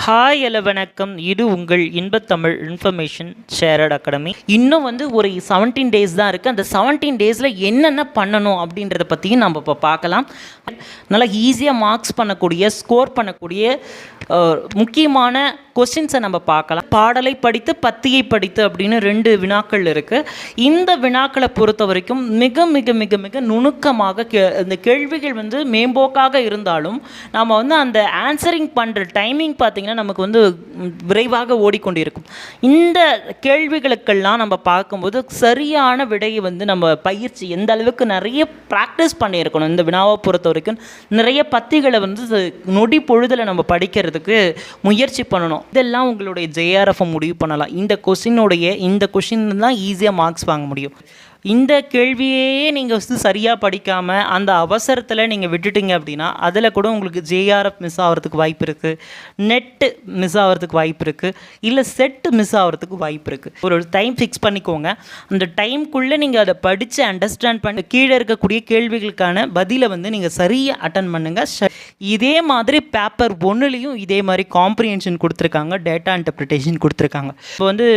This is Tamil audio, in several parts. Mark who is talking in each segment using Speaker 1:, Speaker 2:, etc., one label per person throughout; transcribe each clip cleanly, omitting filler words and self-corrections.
Speaker 1: ஹாய் ஹலோ வணக்கம். இது உங்கள் இன்பத்தமிழ் இன்ஃபர்மேஷன் ஷேரட் அகாடமி. இன்னும் ஒரு 17 டேஸ் தான் இருக்குது. அந்த 17 டேஸில் என்னென்ன பண்ணணும் அப்படின்றத பற்றியும் நம்ம இப்போ பார்க்கலாம். நல்லா ஈஸியாக மார்க்ஸ் பண்ணக்கூடிய, ஸ்கோர் பண்ணக்கூடிய முக்கியமான கொஸ்டின்ஸை நம்ம பார்க்கலாம். பாடலை படித்து பத்தியை படித்து அப்படின்னு 2 வினாக்கள் இருக்குது. இந்த வினாக்களை பொறுத்த வரைக்கும் மிக மிக மிக மிக நுணுக்கமாக இந்த கேள்விகள் மேம்போக்காக இருந்தாலும் நம்ம அந்த ஆன்சரிங் பண்ணுற டைமிங் பார்த்திங்கன்னா நமக்கு விரைவாக ஓடிக்கொண்டிருக்கும். இந்த கேள்விகளுக்கெல்லாம் நம்ம பார்க்கும்போது சரியான விடையை நம்ம பயிற்சி எந்த அளவுக்கு நிறைய ப்ராக்டிஸ் பண்ணியிருக்கணும். இந்த வினாவை பொறுத்த வரைக்கும் நிறைய பத்திகளை நொடி பொழுதில் நம்ம படிக்கிறதுக்கு முயற்சி பண்ணணும். இதெல்லாம் உங்களுடைய ஜேஆர்எஃப் முடிவு பண்ணலாம். இந்த கொஸ்டின் தான் ஈஸியாக மார்க்ஸ் வாங்க முடியும். இந்த கேள்வியே நீங்கள் சரியாக படிக்காமல் அந்த அவசரத்தில் நீங்கள் விட்டுட்டீங்க அப்படின்னா அதில் கூட உங்களுக்கு ஜேஆர்எஃப் மிஸ் ஆகிறதுக்கு வாய்ப்பு இருக்குது, நெட்டு மிஸ் ஆகிறதுக்கு வாய்ப்பு இருக்குது, இல்லை செட்டு மிஸ் ஆகிறதுக்கு வாய்ப்பு இருக்குது. ஒரு டைம் ஃபிக்ஸ் பண்ணிக்கோங்க. அந்த டைம்குள்ளே நீங்கள் அதை படித்து அண்டர்ஸ்டாண்ட் பண்ணி கீழே இருக்கக்கூடிய கேள்விகளுக்கான பதிலை நீங்கள் சரியாக அட்டன் பண்ணுங்கள். இதே மாதிரி பேப்பர் 1லேயும் இதே மாதிரி காம்ப்ரிஹென்ஷன் கொடுத்துருக்காங்க, டேட்டா இன்டர்பிரிட்டேஷன் கொடுத்துருக்காங்க. இப்போ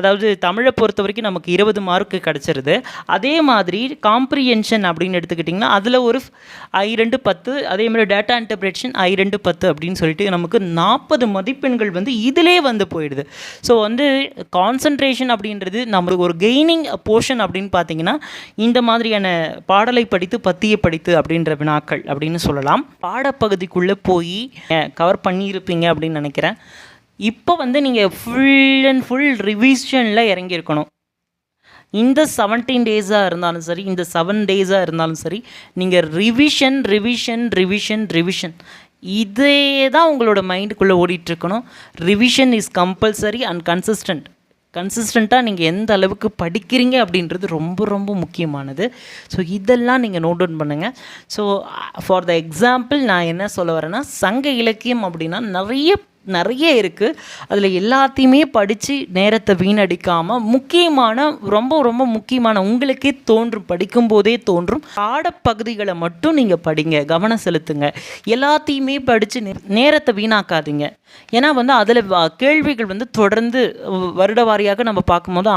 Speaker 1: அதாவது தமிழை பொறுத்த வரைக்கும் நமக்கு 20 மார்க்கு கிடச்சிருது. அதே மாதிரி காம்ப்ரிஹென்ஷன் அப்படின்னு எடுத்துக்கிட்டிங்கன்னா அதில் ஒரு I2 10, அதே மாதிரி டேட்டா இன்டர்பிரேஷன் I2 10 அப்படின்னு சொல்லிட்டு நமக்கு 40 மதிப்பெண்கள் இதிலே போயிடுது. ஸோ கான்சன்ட்ரேஷன் அப்படின்றது நமக்கு ஒரு கெய்னிங் போர்ஷன் அப்படின்னு பார்த்தீங்கன்னா இந்த மாதிரியான பாடலை படித்து பத்தியை படித்து அப்படின்ற வினாக்கள் அப்படின்னு சொல்லலாம். பாடப்பகுதிக்குள்ளே போய் கவர் பண்ணியிருப்பீங்க அப்படின்னு நினைக்கிறேன். இப்போ நீங்கள் ஃபுல் அண்ட் ஃபுல் ரிவிஷனில் இறங்கியிருக்கணும். இந்த 17 டேஸாக இருந்தாலும் சரி, இந்த 7 டேஸாக இருந்தாலும் சரி, நீங்கள் ரிவிஷன் இதே தான் உங்களோட மைண்டுக்குள்ளே ஓடிட்டுருக்கணும். ரிவிஷன் இஸ் கம்பல்சரி அண்ட் கன்சிஸ்டண்ட்டாக நீங்கள் எந்த அளவுக்கு படிக்கிறீங்க அப்படின்றது ரொம்ப ரொம்ப முக்கியமானது. ஸோ இதெல்லாம் நீங்கள் நோட் டவுன் பண்ணுங்கள். ஸோ ஃபார் த எக்ஸாம்பிள் நான் என்ன சொல்ல வரேன்னா, சங்க இலக்கியம் அப்படின்னா நிறைய இருக்குது. அதில் எல்லாத்தையுமே படித்து நேரத்தை வீணடிக்காமல் ரொம்ப ரொம்ப முக்கியமான உங்களுக்கே படிக்கும்போதே தோன்றும் பாடப்பகுதிகளை மட்டும் நீங்கள் படிங்க, கவனம் செலுத்துங்க. எல்லாத்தையுமே படித்து நேரத்தை வீணாக்காதீங்க. ஏன்னா அதில் கேள்விகள் தொடர்ந்து வருட வாரியாக நம்ம பார்க்கும்போது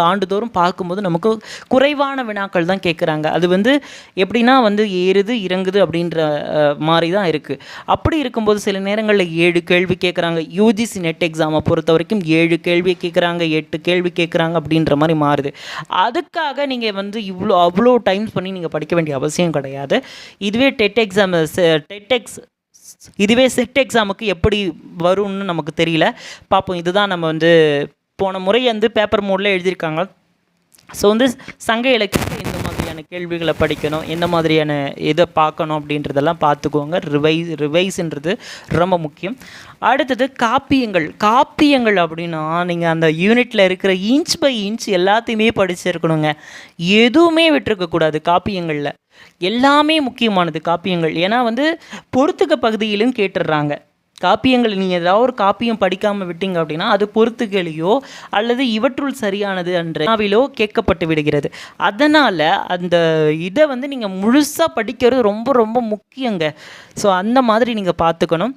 Speaker 1: ஆண்டுதோறும் பார்க்கும்போது நமக்கு குறைவான வினாக்கள் தான் கேட்குறாங்க. அது எப்படின்னா ஏறுது இறங்குது அப்படின்ற மாதிரி தான் இருக்குது. அப்படி இருக்கும்போது சில நேரங்களில் 7 கேள்வி கேட்குறாங்க. யூஜிசி நெட் எக்ஸாமை பொறுத்த வரைக்கும் 7 கேள்வி கேட்குறாங்க, 8 கேள்வி கேட்குறாங்க அப்படின்ற மாதிரி மாறுது. அதுக்காக நீங்கள் அவ்வளோ டைம்ஸ் பண்ணி நீங்கள் படிக்க வேண்டிய அவசியம் கிடையாது. இதுவே செட் எக்ஸாமுக்கு எப்படி வரும்னு நமக்கு தெரியல, பார்ப்போம். இதுதான் நம்ம போன முறை பேப்பர் மோடில் எழுதியிருக்காங்க. ஸோ சங்க இலக்கியத்தில் எந்த மாதிரியான கேள்விகளை படிக்கணும், எந்த மாதிரியான இதை பார்க்கணும் அப்படின்றதெல்லாம் பார்த்துக்கோங்க. ரிவைஸ்ன்றது ரொம்ப முக்கியம். அடுத்தது காப்பியங்கள் அப்படின்னா நீங்கள் அந்த யூனிட்டில் இருக்கிற இன்ச் பை இன்ச் எல்லாத்தையுமே படிச்சிருக்கணுங்க. எதுவுமே விட்டுருக்கக்கூடாது. காப்பியங்களில் எல்லாமே முக்கியமானது காப்பியங்கள். ஏன்னா பொறுத்துக்க பகுதியிலும் கேட்டுடுறாங்க. காப்பியங்கள் நீங்கள் ஏதாவது ஒரு காப்பியம் படிக்காமல் விட்டீங்க அப்படின்னா அது பொறுத்துகளையோ அல்லது இவற்றுள் சரியானது என்றாவிலோ கேட்கப்பட்டு விடுகிறது. அதனால் அந்த இதை நீங்கள் முழுசாக படிக்கிறது ரொம்ப ரொம்ப முக்கியங்க. ஸோ அந்த மாதிரி நீங்கள் பார்த்துக்கணும்.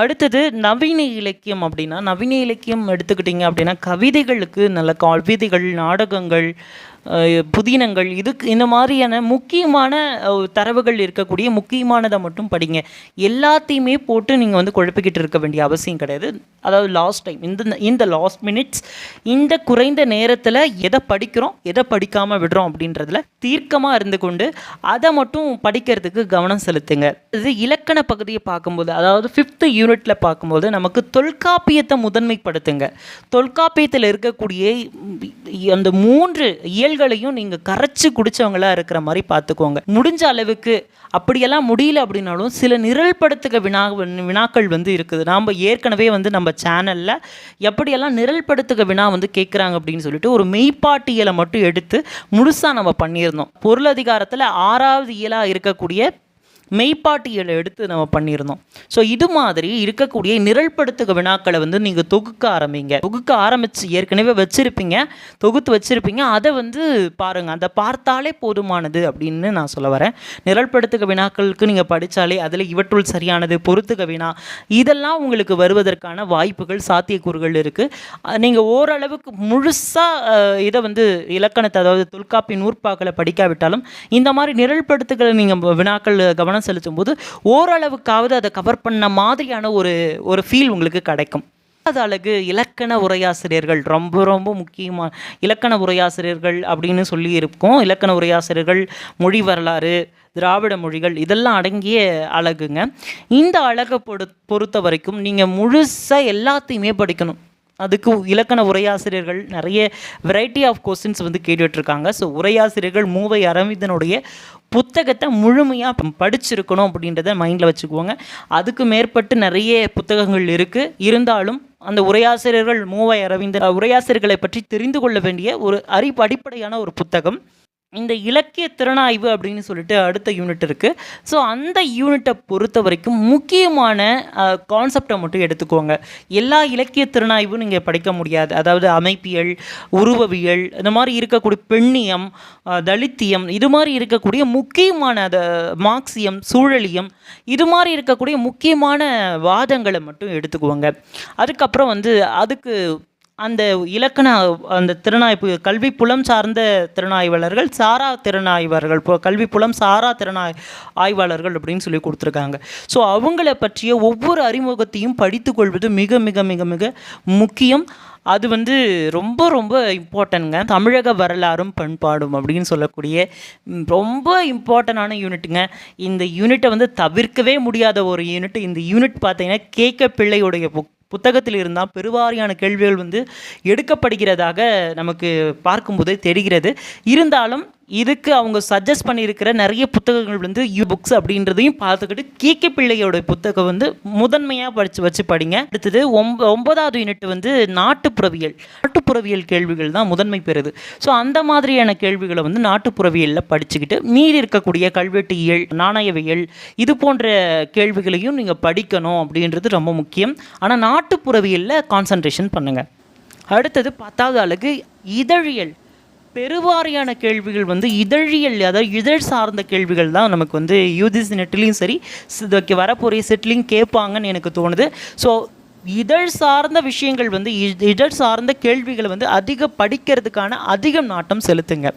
Speaker 1: அடுத்தது நவீன இலக்கியம் அப்படின்னா, நவீன இலக்கியம் எடுத்துக்கிட்டிங்க அப்படின்னா கவிதைகளுக்கு நல்ல கவிதைகள், நாடகங்கள், புதினங்கள், இந்த மாதிரியான முக்கியமான தரவுகள் இருக்கக்கூடிய முக்கியமானதை மட்டும் படிங்க. எல்லாத்தையுமே போட்டு நீங்கள் குழப்பிக்கிட்டு இருக்க வேண்டிய அவசியம் கிடையாது. அதாவது லாஸ்ட் டைம் இந்த லாஸ்ட் மினிட்ஸ் இந்த குறைந்த நேரத்தில் எதை படிக்கிறோம் எதை படிக்காமல் விடுறோம் அப்படின்றதுல தீர்க்கமாக இருந்து கொண்டு அதை மட்டும் படிக்கிறதுக்கு கவனம் செலுத்துங்க. இது இலக்கண பகுதியை பார்க்கும்போது, அதாவது 5th யூனிட்டில் பார்க்கும்போது நமக்கு தொல்காப்பியத்தை முதன்மைப்படுத்துங்க. தொல்காப்பியத்தில் இருக்கக்கூடிய அந்த 3 இயல்களையும் நீங்கள் கரைச்சி குடித்தவங்களாக இருக்கிற மாதிரி பார்த்துக்கோங்க. முடிஞ்ச அளவுக்கு அப்படியெல்லாம் முடியல அப்படின்னாலும் சில நிரல்படுத்துக வினாக்கள் இருக்குது. நாம் ஏற்கனவே நம்ம சேனலில் எப்படியெல்லாம் நிரல்படுத்துக வினா கேட்குறாங்க அப்படின்னு சொல்லிட்டு ஒரு மெய்ப்பாட்டியலை மட்டும் எடுத்து முழுசாக நம்ம பண்ணியிருந்தோம். பொருளதிகாரத்தில் 6வது இயலாக இருக்கக்கூடிய மெய்ப்பாட்டியலை எடுத்து நம்ம பண்ணியிருந்தோம். ஸோ இது மாதிரி இருக்கக்கூடிய நிரல்படுத்துக வினாக்களை வந்து நீங்கள் தொகுக்க ஆரம்பிங்க. தொகுக்க ஆரம்பித்து ஏற்கனவே வச்சுருப்பீங்க, தொகுத்து வச்சுருப்பீங்க, அதை வந்து பாருங்கள். அதை பார்த்தாலே போதுமானது அப்படின்னு நான் சொல்ல வரேன். நிரல்படுத்துக வினாக்களுக்கு நீங்கள் படித்தாலே அதில் இவற்றுள் சரியானது, பொறுத்துக வினா, இதெல்லாம் உங்களுக்கு வருவதற்கான வாய்ப்புகள், சாத்தியக்கூறுகள் இருக்குது. நீங்கள் ஓரளவுக்கு முழுசாக இதை வந்து இலக்கணத்தை, அதாவது தொல்காப்பி நூற்பாக்களை படிக்காவிட்டாலும் இந்த மாதிரி நிரல்படுத்துகளை நீங்கள் வினாக்கள் கவனம் செலுத்தும் போது ஓரளவுக்காவது அதை கவர் பண்ண மாதிரியான ஒரு ஃபீல் உங்களுக்கு கிடைக்கும். அது அழகு இலக்கண உரையாசிரியர்கள் ரொம்ப ரொம்ப முக்கியமாக. இலக்கண உரையாசிரியர்கள் அப்படின்னு சொல்லி இருக்கும். இலக்கண உரையாசிரியர்கள், மொழி வரலாறு, திராவிட மொழிகள், இதெல்லாம் அடங்கிய அழகுங்க. இந்த அழகை பொறுத்த வரைக்கும் நீங்கள் முழுசாக எல்லாத்தையுமே படிக்கணும். அதுக்கு இலக்கண உரையாசிரியர்கள் நிறைய வெரைட்டி ஆஃப் கொஸ்டின்ஸ் வந்து கேட்டுட்ருக்காங்க. ஸோ உரையாசிரியர்கள் மூவை அரவிந்தனுடைய புத்தகத்தை முழுமையாக படிச்சிருக்கணும் அப்படின்றத மைண்டில் வச்சுக்குவோங்க. அதுக்கு மேற்பட்டு நிறைய புத்தகங்கள் இருக்குது. இருந்தாலும் அந்த உரையாசிரியர்கள் மூவை அரவிந்தன் உரையாசிரியர்களை பற்றி தெரிந்து கொள்ள வேண்டிய ஒரு அடிப்படையான ஒரு புத்தகம் இந்த இலக்கிய திறனாய்வு அப்படின்னு சொல்லிட்டு அடுத்த யூனிட் இருக்குது. ஸோ அந்த யூனிட்டை பொறுத்த வரைக்கும் முக்கியமான கான்செப்டை மட்டும் எடுத்துக்கோங்க. எல்லா இலக்கிய திறனாய்வும் நீங்கள் படிக்க முடியாது. அதாவது அமைப்பியல், உருவவியல், இந்த மாதிரி இருக்கக்கூடிய பெண்ணியம், தலித்தியம், இது மாதிரி இருக்கக்கூடிய முக்கியமான மார்க்சியம், சூழலியம், இது மாதிரி இருக்கக்கூடிய முக்கியமான வாதங்களை மட்டும் எடுத்துக்குவோங்க. அதுக்கப்புறம் வந்து அதுக்கு அந்த இலக்கண அந்த திறனாய்வு கல்வி புலம் சார்ந்த திறனாய்வாளர்கள், சாரா திறனாய்வாளர்கள், இப்போ கல்வி புலம் சாரா ஆய்வாளர்கள் அப்படின்னு சொல்லி கொடுத்துருக்காங்க. ஸோ அவங்கள பற்றிய ஒவ்வொரு அறிமுகத்தையும் படித்து கொள்வது மிக மிக மிக மிக முக்கியம். அது வந்து ரொம்ப ரொம்ப இம்பார்ட்டன்ங்க. தமிழக வரலாறும் பண்பாடும் அப்படின்னு சொல்லக்கூடிய ரொம்ப இம்பார்ட்டண்டான யூனிட்டுங்க. இந்த யூனிட்டை வந்து தவிர்க்கவே முடியாத ஒரு யூனிட். இந்த யூனிட் பார்த்தீங்கன்னா கேட்க பிள்ளையுடைய புத்தகத்தில் இருந்தால் பெருவாரியான கேள்விகள் வந்து எடுக்கப்படுகிறதாக நமக்கு பார்க்கும்போது தெரிகிறது. இருந்தாலும் இதுக்கு அவங்க சஜஸ்ட் பண்ணியிருக்கிற நிறைய புத்தகங்கள் வந்து புக்ஸ் அப்படின்றதையும் பார்த்துக்கிட்டு கேட்க பிள்ளையோட புத்தகம் வந்து முதன்மையாக வச்சு படிங்க. அடுத்தது 9வது யூனிட் வந்து நாட்டுப்புறவியல் கேள்விகள் தான் முதன்மை பெறுது. ஸோ அந்த மாதிரியான கேள்விகளை வந்து நாட்டுப்புறவியலில் படிச்சுக்கிட்டு மீறி இருக்கக்கூடிய கல்வெட்டியல், நாணயவியல், இது போன்ற கேள்விகளையும் நீங்கள் படிக்கணும் அப்படின்றது ரொம்ப முக்கியம். ஆனால் நாட்டுப்புறவியலில் கான்சன்ட்ரேஷன் பண்ணுங்கள். அடுத்தது 10வது அலகு இதழியல். பெருவாரியான கேள்விகள் வந்து இதழியல், அதாவது இதழ் சார்ந்த கேள்விகள் தான் நமக்கு வந்து யூஜிசி நெட்லேயும் சரி இதுக்கு வரப்போகிற செட்லையும் கேட்பாங்கன்னு எனக்கு தோணுது. ஸோ இதழ் சார்ந்த விஷயங்கள் வந்து இதழ் சார்ந்த கேள்விகளை வந்து அதிக படிக்கிறதுக்கான அதிக நாட்டம் செலுத்துங்க.